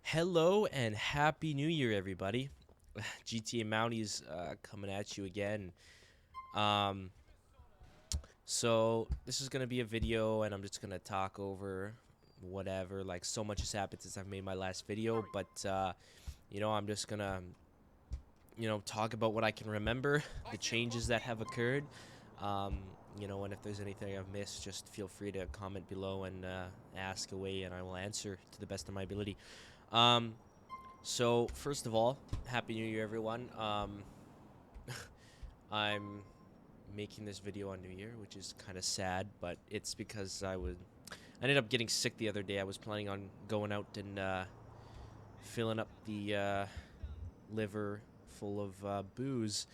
Hello and happy new year, everybody. GTA Mounties coming at you again. Um, so this is gonna be a video, and I'm just gonna talk over whatever. Like, so much has happened since I've made my last video, but I'm just gonna talk about what I can remember, the changes that have occurred. Um, and if there's anything I've missed, just feel free to comment below and ask away, and I will answer to the best of my ability. Um, So, first of all, Happy New Year, everyone. I'm making this video on New Year, which is kind of sad, but it's because I ended up getting sick the other day. I was planning on going out and filling up the liver full of booze.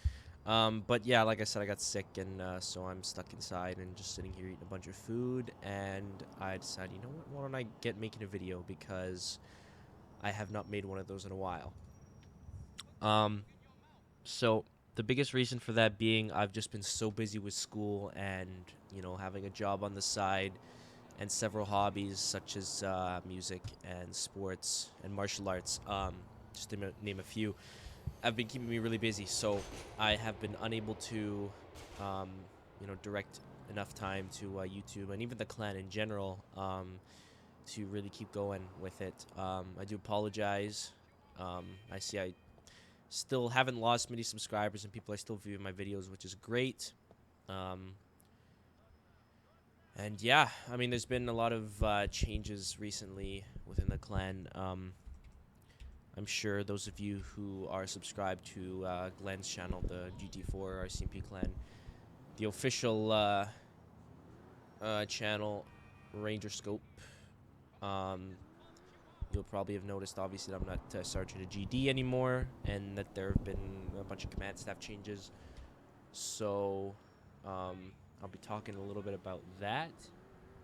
But yeah, like I said, I got sick, and so I'm stuck inside and just sitting here eating a bunch of food. And I decided, you know what? Why don't I get making a video, because I have not made one of those in a while. So the biggest reason for that being I've just been so busy with school and, having a job on the side and several hobbies such as music and sports and martial arts, just to name a few, have been keeping me really busy. So I have been unable to, um, direct enough time to YouTube and even the clan in general, to really keep going with it. I do apologize. I see I still haven't lost many subscribers, and people are still viewing my videos, which is great. Um, and yeah, I mean, there's been a lot of changes recently within the clan. I'm sure those of you who are subscribed to Glenn's channel, the GT4 RCMP clan, the official channel, Ranger Scope, um, you'll probably have noticed, obviously, that I'm not Sergeant of GD anymore, and that there have been a bunch of command staff changes. So, I'll be talking a little bit about that,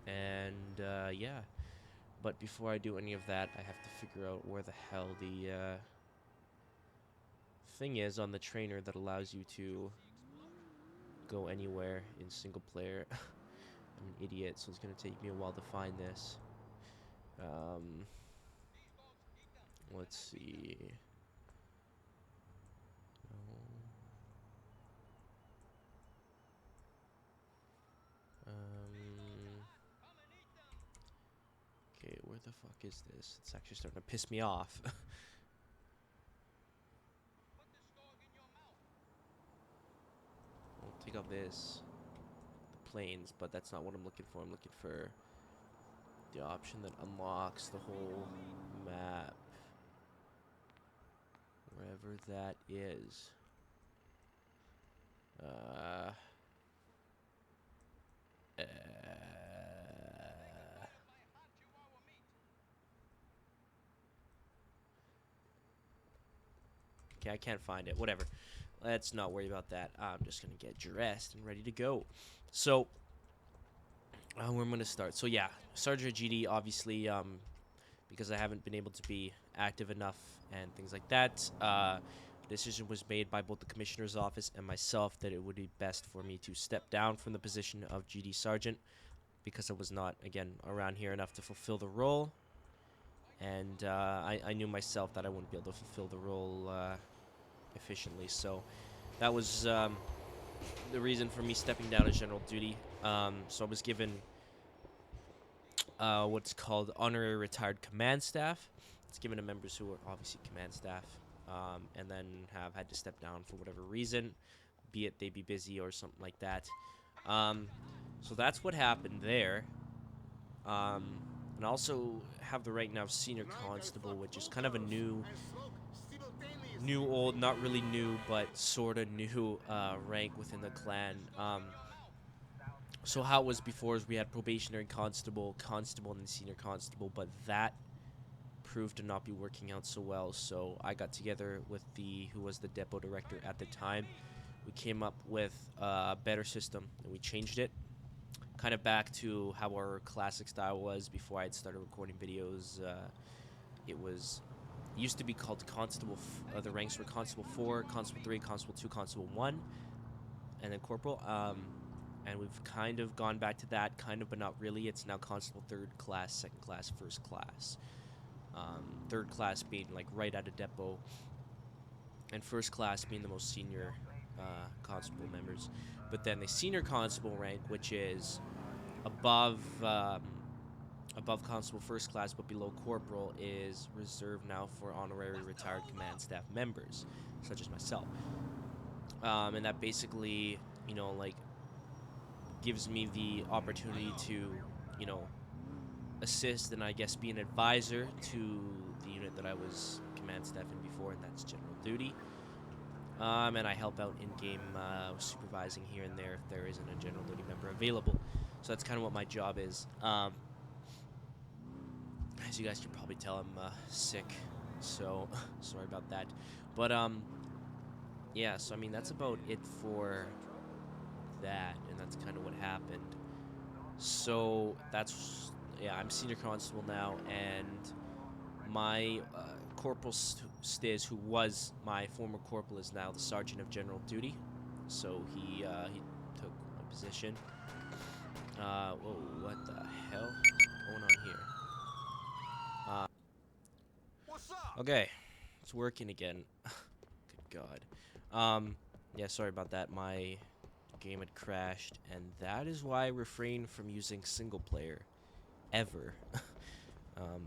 and yeah. But before I do any of that, I have to figure out where the hell the thing is on the trainer that allows you to go anywhere in single player. I'm an idiot, so it's gonna take me a while to find this. Let's see. Okay, where the fuck is this? It's actually starting to piss me off. I'll take out this, the planes, but that's not what I'm looking for. I'm looking for the option that unlocks the whole map, wherever that is. Uh, uh, okay, I can't find it. Whatever. Let's not worry about that. I'm just gonna get dressed and ready to go. So, where I'm gonna start. So yeah, Sergeant GD, obviously, because I haven't been able to be active enough and things like that. Decision was made by both the commissioner's office and myself that it would be best for me to step down from the position of GD Sergeant, because I was not, again, around here enough to fulfill the role. And I knew myself that I wouldn't be able to fulfill the role efficiently. So that was the reason for me stepping down as general duty. So I was given what's called honorary retired command staff. It's given to members who are obviously command staff, and then have had to step down for whatever reason, be it they be busy or something like that. So that's what happened there. And I also have the rank now of senior constable, which is kind of a new, old, not really new, but sort of new rank within the clan. So how it was before is we had probationary constable, and then senior constable, but that proved to not be working out so well. So I got together with who was the depot director at the time. We came up with a better system, and we changed it kind of back to how our classic style was before I had started recording videos. It used to be called Constable. The ranks were Constable 4, Constable 3, Constable 2, Constable 1, and then Corporal. And we've kind of gone back to that, kind of, but not really. It's now Constable 3rd class, 2nd class, 1st class. third class being like right at a depot, and first class being the most senior constable members. But then the senior constable rank, which is above above constable first class but below corporal, is reserved now for honorary retired command staff members, such as myself. And that basically, you know, like gives me the opportunity to, you know, assist and I guess be an advisor to the unit that I was command staff in before, and that's general duty. And I help out in game supervising here and there if there isn't a general duty member available. So that's kind of what my job is. As you guys can probably tell, I'm sick, so sorry about that. But yeah, so I mean that's about it for that, and that's kind of what happened. So that's, yeah, I'm senior constable now, and my corporal Stiz, who was my former corporal, is now the sergeant of general duty. So he took my position. Whoa, what the hell going on here? Okay, it's working again. Good God. Yeah, sorry about that. My game had crashed, and that is why I refrain from using single player ever.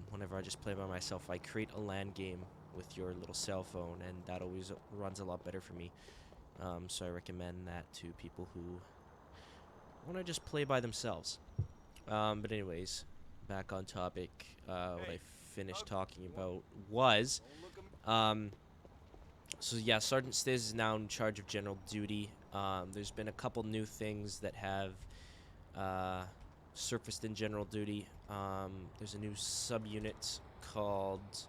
Whenever I just play by myself, I create a LAN game with your little cell phone, and that always runs a lot better for me. So I recommend that to people who want to just play by themselves. But anyways, back on topic. What I finished talking about was, so yeah, Sergeant Stiz is now in charge of general duty. There's been a couple new things that have surfaced in general duty. There's a new subunit called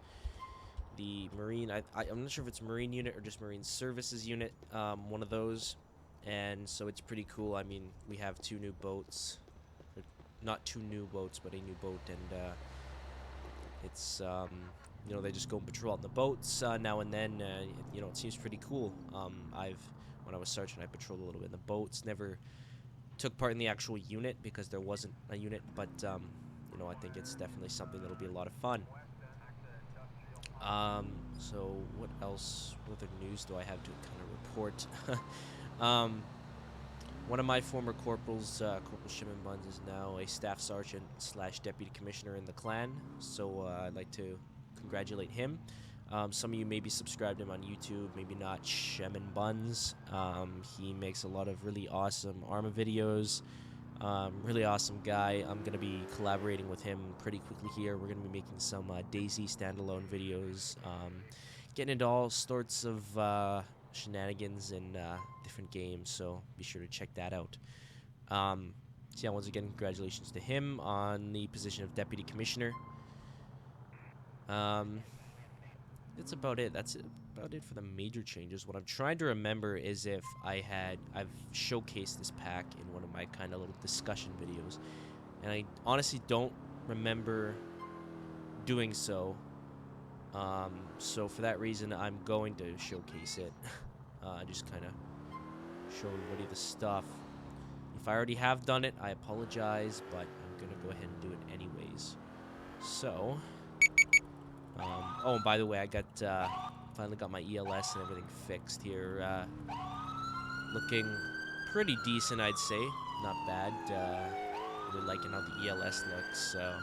the Marine. I'm not sure if it's Marine unit or just Marine Services unit. One of those, and so it's pretty cool. I mean, we have 2 new boats, not 2 new boats, but a new boat, and it's you know, they just go and patrol on the boats now and then. You know, it seems pretty cool. When I was sergeant, I patrolled a little bit in the boats. Never took part in the actual unit because there wasn't a unit, but you know, I think it's definitely something that'll be a lot of fun. So what else? What other news do I have to kind of report? One of my former corporals, Corporal Shimon Buns, is now a staff sergeant / deputy commissioner in the clan. So I'd like to congratulate him. Some of you may be subscribed to him on YouTube, maybe not. Shimon Buns. He makes a lot of really awesome Arma videos. Really awesome guy. I'm going to be collaborating with him pretty quickly here. We're going to be making some Daisy standalone videos, getting into all sorts of shenanigans in different games, so be sure to check that out. So yeah, once again, congratulations to him on the position of Deputy Commissioner. That's about it. That's about it for the major changes. What I'm trying to remember is if I've showcased this pack in one of my kind of little discussion videos, and I honestly don't remember doing so. So for that reason, I'm going to showcase it. Just kind of show everybody the stuff. If I already have done it, I apologize, but I'm going to go ahead and do it anyways. So, oh, and by the way, I got finally got my ELS and everything fixed here. Looking pretty decent, I'd say. Not bad. Really liking how the ELS looks, so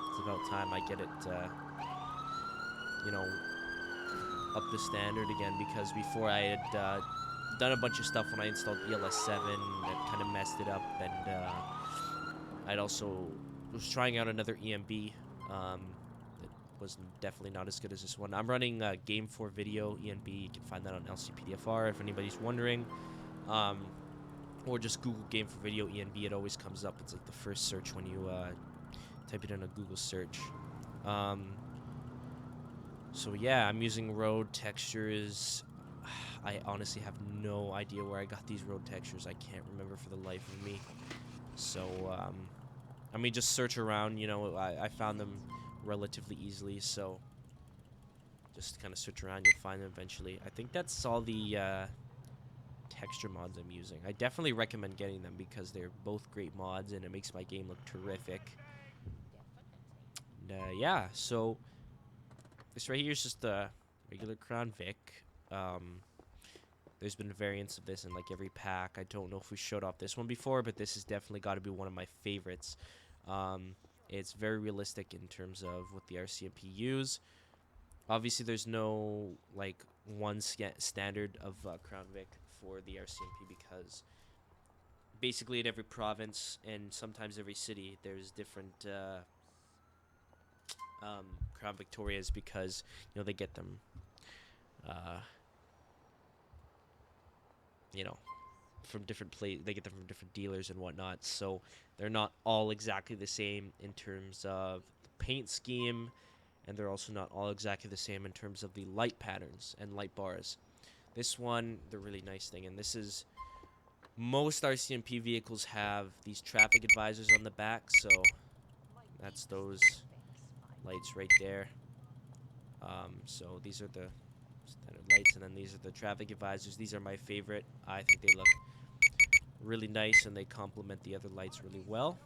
it's about time I get it, you know, up the standard again, because before I had done a bunch of stuff when I installed ELS 7 that kind of messed it up, and I'd also was trying out another EMB that was definitely not as good as this one. I'm running Game 4 Video ENB. You can find that on LCPDFR if anybody's wondering, or just Google Game 4 Video ENB. It always comes up. It's like the first search when you type it in a Google search. So yeah, I'm using road textures. I honestly have no idea where I got these road textures. I can't remember for the life of me. So, I mean, just search around, you know, I found them relatively easily, so just kind of search around, you'll find them eventually. I think that's all the texture mods I'm using. I definitely recommend getting them because they're both great mods and it makes my game look terrific. And, yeah, so this right here is just the regular Crown Vic. There's been variants of this in like every pack. I don't know if we showed off this one before, but this has definitely got to be one of my favorites. It's very realistic in terms of what the RCMP use. Obviously, there's no like one standard of Crown Vic for the RCMP because basically in every province and sometimes every city there's different Crown Victorias because they get them from different they get them from different dealers and whatnot, so they're not all exactly the same in terms of the paint scheme, and they're also not all exactly the same in terms of the light patterns and light bars. This one, the really nice thing, and this is most RCMP vehicles have these traffic advisors on the back, so that's those lights right there. So these are the standard lights, and then these are the traffic advisors. These are my favorite. I think they look really nice and they complement the other lights really well.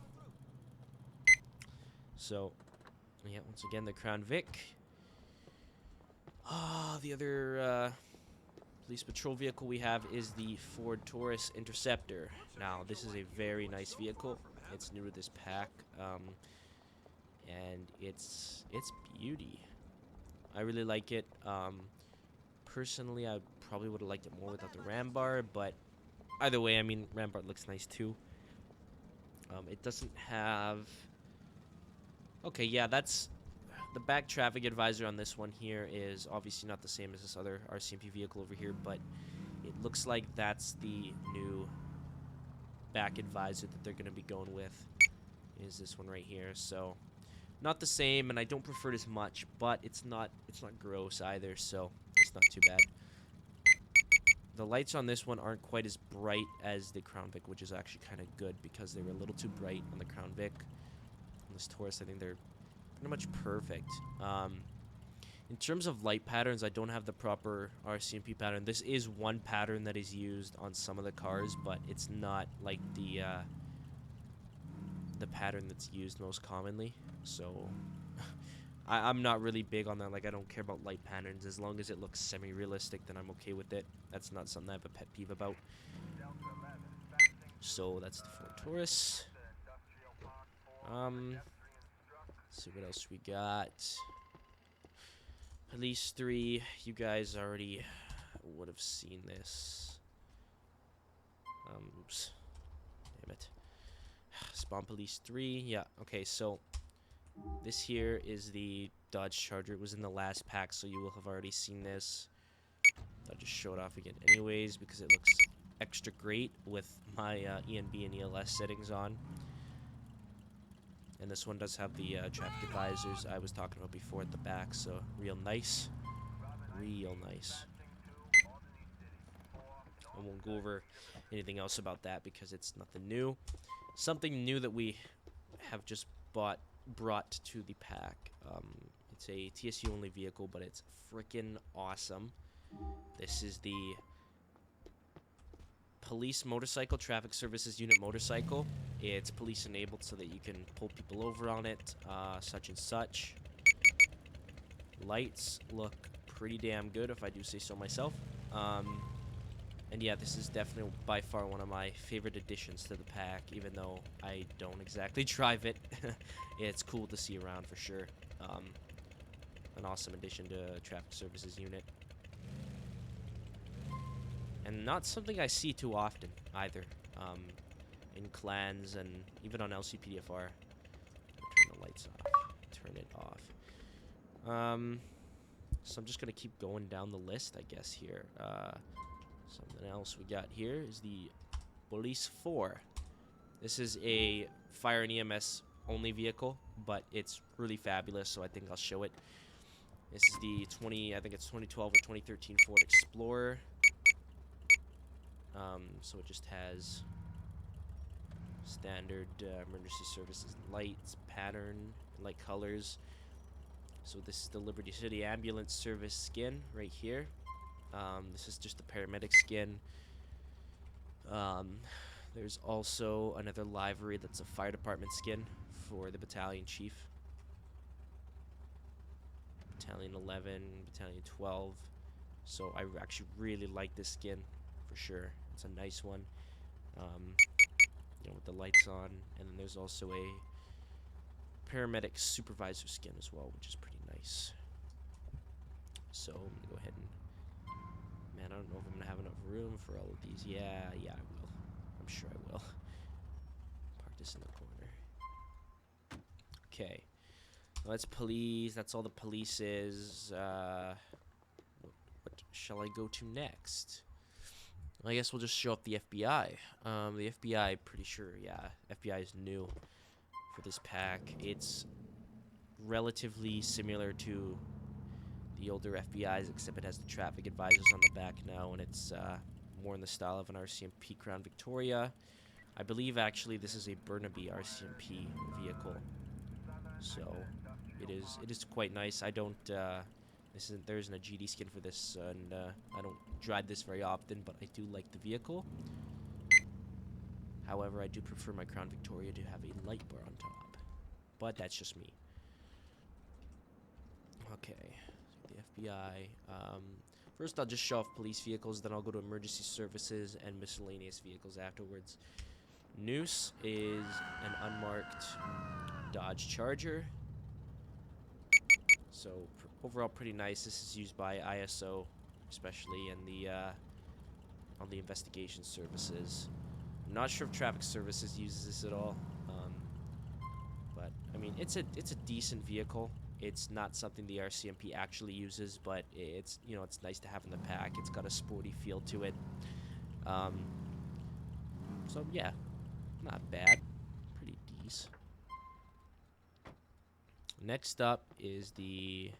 So yeah, once again, the Crown Vic. The other police patrol vehicle we have is the Ford Taurus Interceptor. Now, this is a very nice vehicle. It's new to this pack, and it's beauty. I really like it. Personally, I probably would have liked it more without the ram bar, but either way, I mean, ram bar looks nice too. It doesn't have... Okay, yeah, that's... The back traffic advisor on this one here is obviously not the same as this other RCMP vehicle over here, but it looks like that's the new back advisor that they're going to be going with, is this one right here. So not the same, and I don't prefer it as much, but it's not gross either, so it's not too bad. The lights on this one aren't quite as bright as the Crown Vic, which is actually kind of good because they were a little too bright on the Crown Vic. On this Taurus, I think they're pretty much perfect. In terms of light patterns, I don't have the proper RCMP pattern. This is one pattern that is used on some of the cars, but it's not like the pattern that's used most commonly. So I'm not really big on that. Like, I don't care about light patterns. As long as it looks semi-realistic, then I'm okay with it. That's not something I have a pet peeve about. So that's the Ford Taurus. Let's see what else we got. Police 3. You guys already would have seen this. Oops. Damn it. Spawn Police 3. Yeah, okay, so this here is the Dodge Charger. It was in the last pack, so you will have already seen this. I'll just show it off again anyways because it looks extra great with my ENB and ELS settings on. And this one does have the traffic advisors I was talking about before at the back, so real nice. Real nice. I won't go over anything else about that because it's nothing new. Something new that we have just brought to the pack. It's a TSU only vehicle, but it's freaking awesome. This is the Police Motorcycle Traffic Services Unit motorcycle. It's police enabled so that you can pull people over on it, such and such. Lights look pretty damn good, if I do say so myself. And yeah, this is definitely by far one of my favorite additions to the pack, even though I don't exactly drive it. It's cool to see around for sure. An awesome addition to Traffic Services Unit. And not something I see too often either, in clans and even on LCPDFR. Turn the lights off. Turn it off. So I'm just gonna keep going down the list, I guess, here. Something else we got here is the Police 4. This is a fire and EMS only vehicle, but it's really fabulous, so I think I'll show it. This is the I think it's 2012 or 2013 Ford Explorer. So it just has standard emergency services lights, pattern, light colors. So this is the Liberty City Ambulance Service skin right here. This is just the paramedic skin. There's also another livery that's a fire department skin for the battalion chief. Battalion 11, Battalion 12. So I actually really like this skin for sure. It's a nice one. You know, with the lights on, and then there's also a paramedic supervisor skin as well, which is pretty nice. So I'm gonna go ahead and, man, I don't know if I'm gonna have enough room for all of these. Yeah, I will. I'm sure I will. Park this in the corner. Okay, well, that's police. That's all the police is. What shall I go to next? I guess we'll just show up the FBI. The FBI, pretty sure, yeah, FBI is new for this pack. It's relatively similar to the older FBIs, except it has the traffic advisors on the back now, and it's more in the style of an RCMP Crown Victoria. I believe, actually, this is a Burnaby RCMP vehicle, so it is quite nice. I don't... there isn't a GD skin for this, and I don't drive this very often, but I do like the vehicle. However, I do prefer my Crown Victoria to have a light bar on top, but that's just me. Okay, so the FBI. First, I'll just show off police vehicles, then I'll go to emergency services and miscellaneous vehicles afterwards. Noose is an unmarked Dodge Charger. So overall pretty nice. This is used by ISO, especially in the on the investigation services. I'm not sure if traffic services uses this at all, but I mean it's a decent vehicle. It's not something the RCMP actually uses, but it's, you know, it's nice to have in the pack. It's got a sporty feel to it. So yeah, not bad, pretty decent. Next up is the,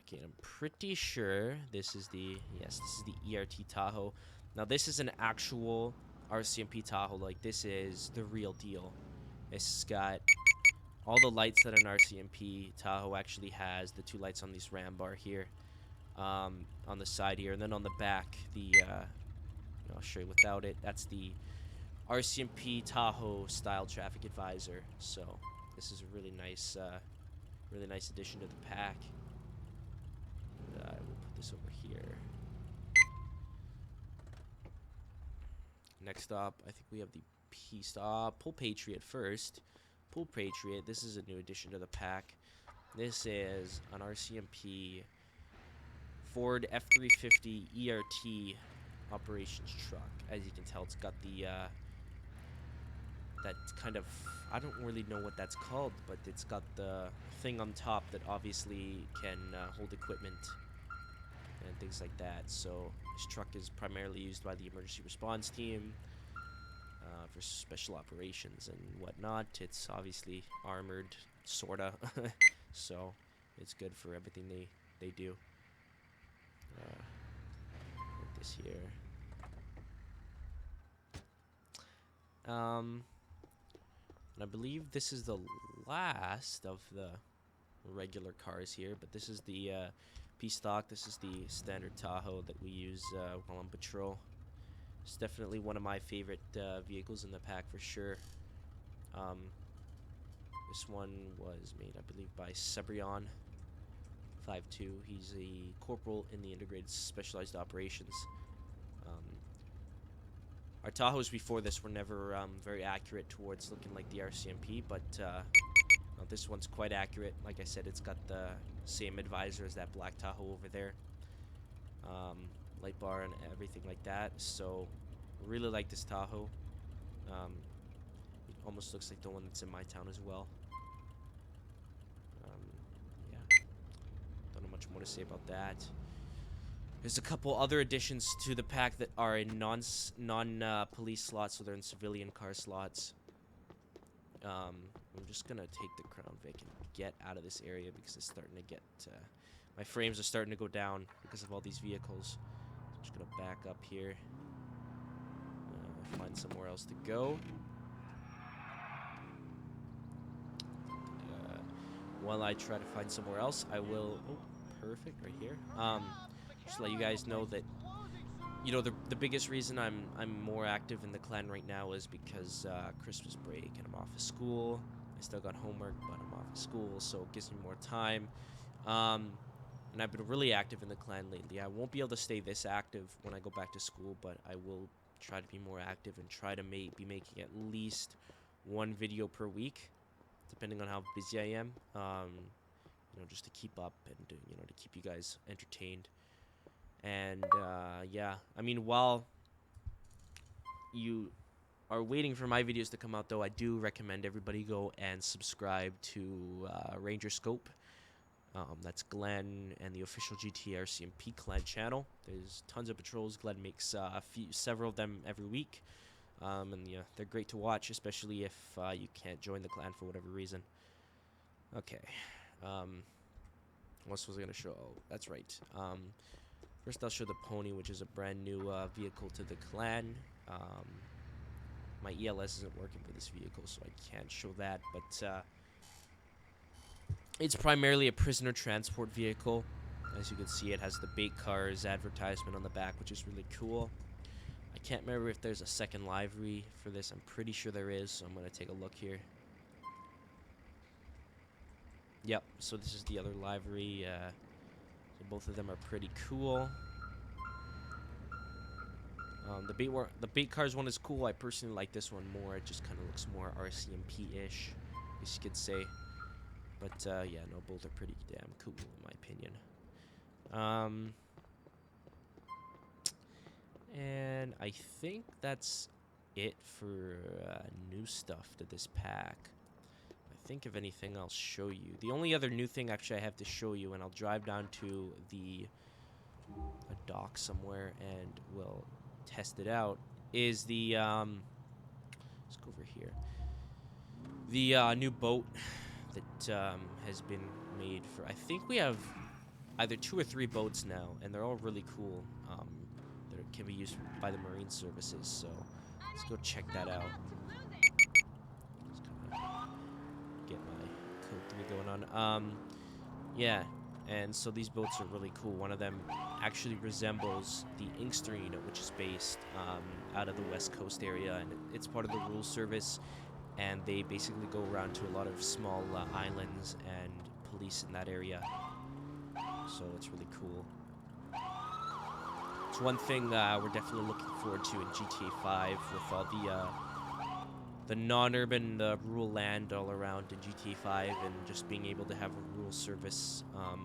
okay, I'm pretty sure this is the, yes, this is the ERT Tahoe. Now this is an actual RCMP Tahoe, like this is the real deal. It's got all the lights that an RCMP Tahoe actually has, the two lights on this ram bar here, on the side here, and then on the back, the, I'll show you without it, that's the RCMP Tahoe style traffic advisor. So this is a really nice addition to the pack. We'll put this over here. Next up, I think we have the Pull Patriot first. Pull Patriot, this is a new addition to the pack. This is an RCMP Ford F350 ERT operations truck. As you can tell, it's got the that kind of, I don't really know what that's called, but it's got the thing on top that obviously can hold equipment and things like that. So this truck is primarily used by the emergency response team for special operations and whatnot. It's obviously armored, sorta, so it's good for everything they do. Put this here. And I believe this is the last of the regular cars here, but this is the P-Stock. This is the standard Tahoe that we use while on patrol. It's definitely one of my favorite vehicles in the pack for sure. This one was made, I believe, by Cebrion 5'2". He's a corporal in the Integrated Specialized Operations. Our Tahoes before this were never very accurate towards looking like the RCMP, but this one's quite accurate. Like I said, it's got the same advisor as that black Tahoe over there. Light bar and everything like that. So, really like this Tahoe. It almost looks like the one that's in my town as well. Yeah. Don't know much more to say about that. There's a couple other additions to the pack that are in non-police slots, so they're in civilian car slots. I'm just gonna take the Crown Vic and get out of this area because it's starting to get, my frames are starting to go down because of all these vehicles. I'm just gonna back up here, find somewhere else to go. While I try to find somewhere else, I will, oh, perfect, right here. Just to let you guys know that, you know, the biggest reason I'm more active in the clan right now is because Christmas break and I'm off of school. I still got homework, but I'm off of school, so it gives me more time. and I've been really active in the clan lately. I won't be able to stay this active when I go back to school, but I will try to be more active and try to be making at least one video per week, depending on how busy I am. You know, just to keep up and you know, to keep you guys entertained. And yeah, I mean, while you are waiting for my videos to come out, though, I do recommend everybody go and subscribe to Ranger Scope. That's Glenn and the official GTA RCMP clan channel. There's tons of patrols. Glenn makes several of them every week. And yeah, they're great to watch, especially if you can't join the clan for whatever reason. Okay. What else was I going to show? Oh, that's right. First, I'll show the pony, which is a brand new vehicle to the clan. My ELS isn't working for this vehicle, so I can't show that. But it's primarily a prisoner transport vehicle. As you can see, it has the bait cars advertisement on the back, which is really cool. I can't remember if there's a second livery for this. I'm pretty sure there is, so I'm going to take a look here. Yep, so this is the other livery. So both of them are pretty cool. The bait cars one is cool. I personally like this one more. It just kind of looks more RCMP-ish, I guess you could say. But yeah, no, both are pretty damn cool in my opinion. And I think that's it for new stuff to this pack. I think if anything, I'll show you. The only other new thing actually I have to show you, and I'll drive down to a dock somewhere and we'll test it out, is the let's go over here. The new boat that has been made for, I think we have either 2 or 3 boats now, and they're all really cool. That can be used by the Marine Services, so let's go check that out. Get my code 3 going on. Yeah, and so these boats are really cool. One of them actually resembles the Inkster unit, which is based out of the West Coast area, and it's part of the Rules Service, and they basically go around to a lot of small islands and police in that area. So it's really cool. It's one thing we're definitely looking forward to in GTA 5 with all the non-urban, rural land all around in GTA 5, and just being able to have a rural service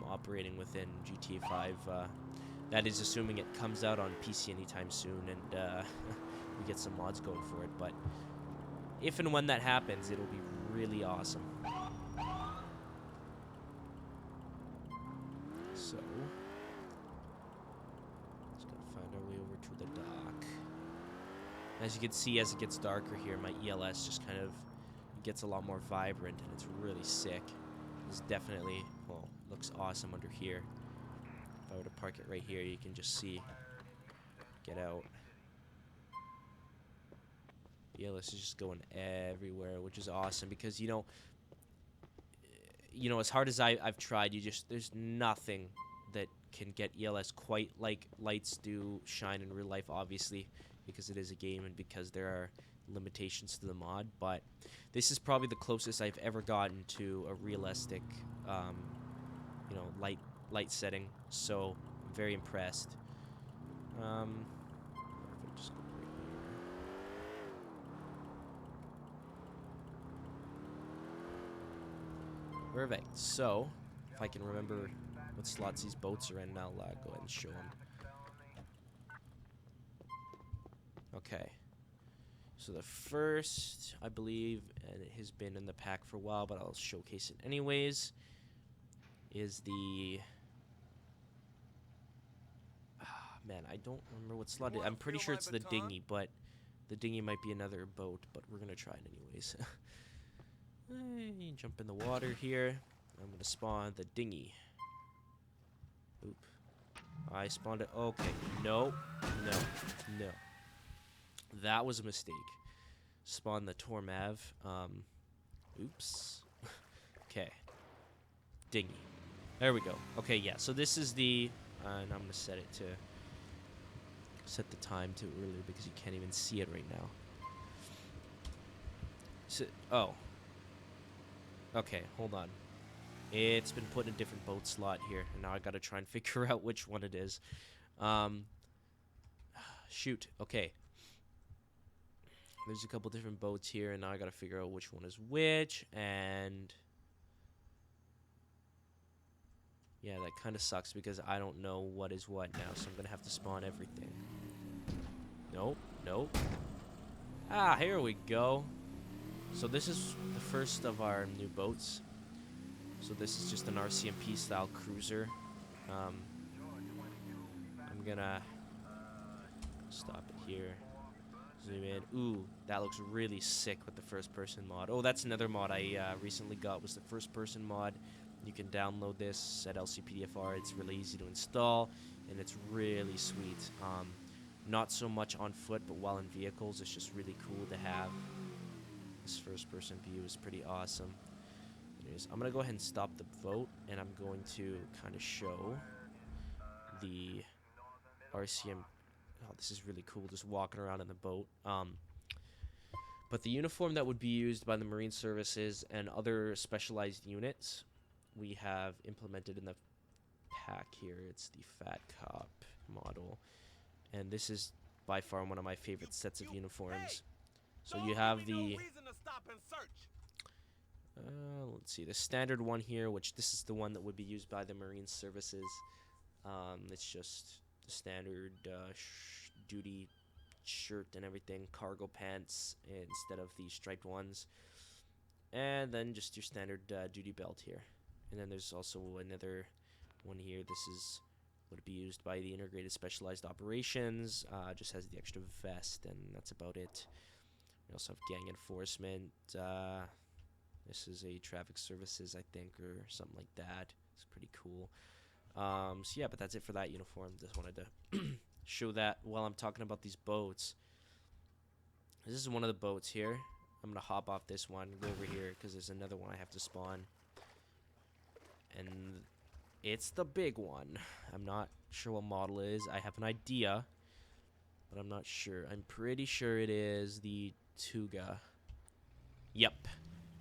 operating within GTA 5. That is assuming it comes out on PC anytime soon, and we get some mods going for it. But if and when that happens, it'll be really awesome. So, just gotta find our way over to the dock. As you can see, as it gets darker here, my ELS just kind of gets a lot more vibrant, and it's really sick. It's definitely, well, looks awesome under here. If I were to park it right here, you can just see, get out. ELS is just going everywhere, which is awesome because, you know, as hard as I've tried, there's nothing that can get ELS quite like lights do shine in real life, obviously, because it is a game and because there are limitations to the mod. But this is probably the closest I've ever gotten to a realistic, you know, light setting. So I'm very impressed. If I just go right here. Perfect. So if I can remember what slots these boats are in, I'll go ahead and show them. Okay. So the first, I believe, and it has been in the pack for a while, but I'll showcase it anyways, is the... man, I don't remember what slot it is. I'm pretty sure it's the dinghy, but the dinghy might be another boat, but we're going to try it anyways. Jump in the water here. I'm going to spawn the dinghy. Oop. I spawned it. Okay. No. No. No. That was a mistake. Spawn the Tormav. Oops. Okay. Dinghy. There we go. Okay, yeah. So this is the... and I'm going to set it to... set the time to earlier because you can't even see it right now. So, oh. Okay, hold on. It's been put in a different boat slot here, and now I gotta try and figure out which one it is. Shoot. Okay. There's a couple different boats here, and now I gotta figure out which one is which, and yeah, that kind of sucks because I don't know what is what now, so I'm gonna have to spawn everything. Nope, nope. Ah, here we go. So this is the first of our new boats. So this is just an RCMP style cruiser. I'm gonna stop it here. Zoom in. Ooh, that looks really sick with the first person mod. Oh, that's another mod I recently got, was the first person mod. You can download this at LCPDFR. It's really easy to install, and it's really sweet. Not so much on foot, but while in vehicles, it's just really cool to have. This first person view is pretty awesome. Anyways, I'm going to go ahead and stop the vote, and I'm going to kind of show the RCM. Oh, this is really cool, just walking around in the boat. But the uniform that would be used by the Marine Services and other specialized units, we have implemented in the pack here. It's the Fat Cop model. And this is by far one of my favorite sets of uniforms. So you have the... let's see, the standard one here, which this is the one that would be used by the Marine Services. It's just the standard duty shirt and everything, cargo pants instead of the striped ones, and then just your standard duty belt here. And then there's also another one here. This is would be used by the integrated specialized operations. Just has the extra vest, and that's about it. We also have gang enforcement. This is a traffic services, I think, or something like that. It's pretty cool. So yeah, but that's it for that uniform. Just wanted to show that while I'm talking about these boats. This is one of the boats here. I'm gonna hop off this one, go over here, because there's another one I have to spawn. And it's the big one. I'm not sure what model it is. I have an idea, but I'm not sure. I'm pretty sure it is the Tuga. Yep.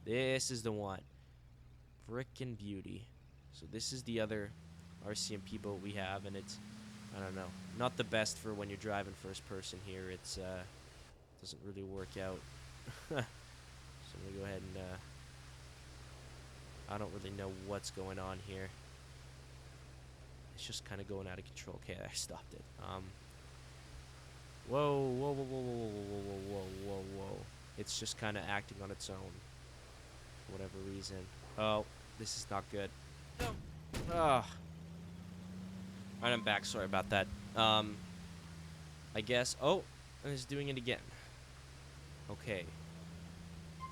This is the one. Frickin' beauty. So this is the other RCMP boat we have, and it's, I don't know, not the best for when you're driving first person here. It's doesn't really work out. So I'm gonna go ahead and I don't really know what's going on here. It's just kind of going out of control. Okay, I stopped it. Whoa, whoa, whoa, whoa, whoa, whoa, whoa, whoa, whoa, whoa. It's just kind of acting on its own for whatever reason. Oh, this is not good. Alright, I'm back. Sorry about that. I guess. Oh, it's doing it again. Okay.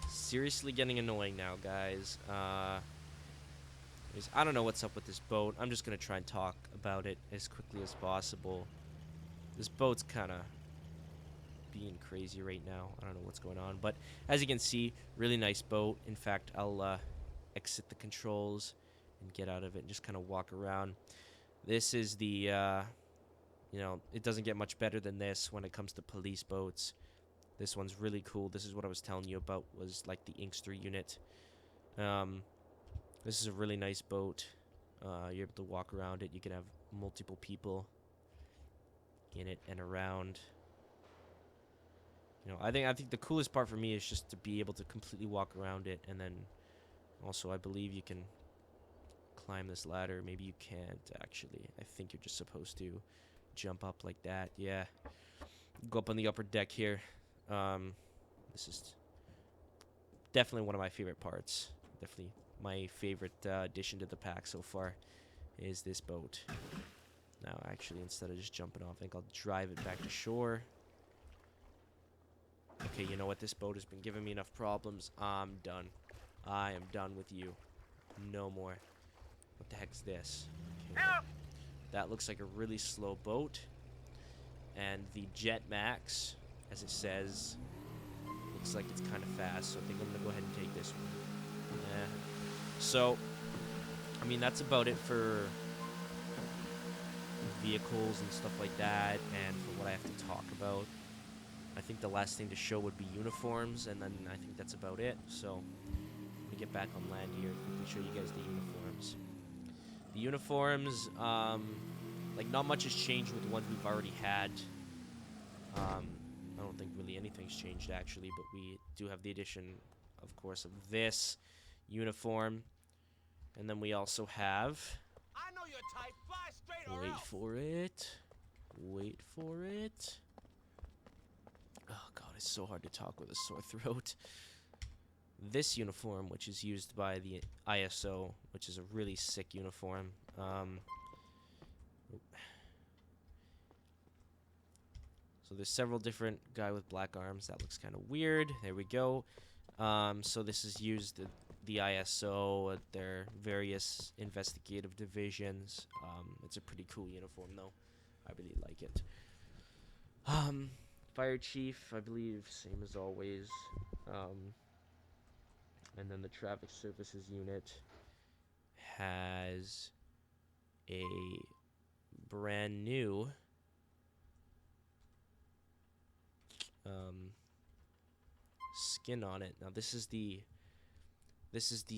Seriously getting annoying now, guys. I don't know what's up with this boat. I'm just gonna try and talk about it as quickly as possible. This boat's kind of being crazy right now. I don't know what's going on, but as you can see, really nice boat. In fact, I'll exit the controls and get out of it and just kind of walk around. This is the you know, it doesn't get much better than this when it comes to police boats. This one's really cool. This is what I was telling you about, was like the Inkster unit. This is a really nice boat. You're able to walk around it. You can have multiple people in it and around. You know, I think the coolest part for me is just to be able to completely walk around it, and then also I believe you can climb this ladder. Maybe you can't actually. I think you're just supposed to jump up like that. Yeah. Go up on the upper deck here. This is definitely one of my favorite parts. Definitely my favorite addition to the pack so far is this boat. Now, actually, instead of just jumping off, I think I'll drive it back to shore. Okay, you know what? This boat has been giving me enough problems. I'm done. I am done with you. No more. What the heck's this? Okay, that looks like a really slow boat. And the Jet Max, as it says, looks like it's kind of fast. So I think I'm going to go ahead and take this one. Yeah. So, I mean, that's about it for vehicles and stuff like that, and for what I have to talk about. I think the last thing to show would be uniforms, and then I think that's about it. So, let me get back on land here, quickly show you guys the uniform. uniforms. The uniforms, like, not much has changed with the ones we've already had. I don't think really anything's changed, actually, but we do have the addition, of course, of this uniform. And then we also have... I know your type. Fly straight or Wait else. for it. Wait for it. Oh, God, it's so hard to talk with a sore throat. This uniform, which is used by the ISO, which is a really sick uniform. So there's several different guy with black arms. That looks kind of weird. There we go. So this is used the ISO at their various investigative divisions. It's a pretty cool uniform, though. I really like it. Fire chief, I believe, same as always. And then the traffic services unit has a brand new skin on it. Now this is the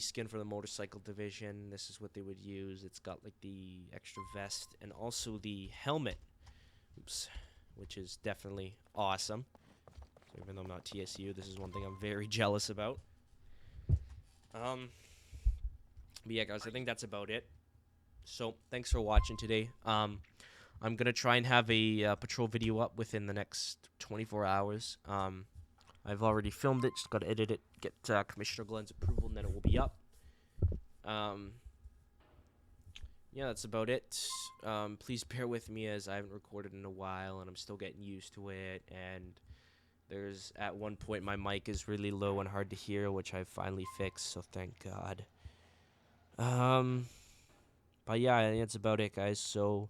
skin for the motorcycle division. This is what they would use. It's got like the extra vest and also the helmet. Oops, which is definitely awesome. So even though I'm not TSU, this is one thing I'm very jealous about. But yeah, guys, I think that's about it. So thanks for watching today. I'm gonna try and have a patrol video up within the next 24 hours. I've already filmed it, just gotta edit it, get Commissioner Glenn's approval, and then it will be up. Yeah, that's about it. Please bear with me as I haven't recorded in a while, and I'm still getting used to it, and there's, at one point, my mic is really low and hard to hear, which I've finally fixed, so thank God. But yeah, I think that's about it, guys. So,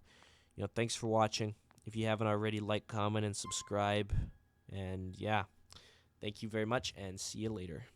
thanks for watching. If you haven't already, like, comment, and subscribe. And yeah, thank you very much, and see you later.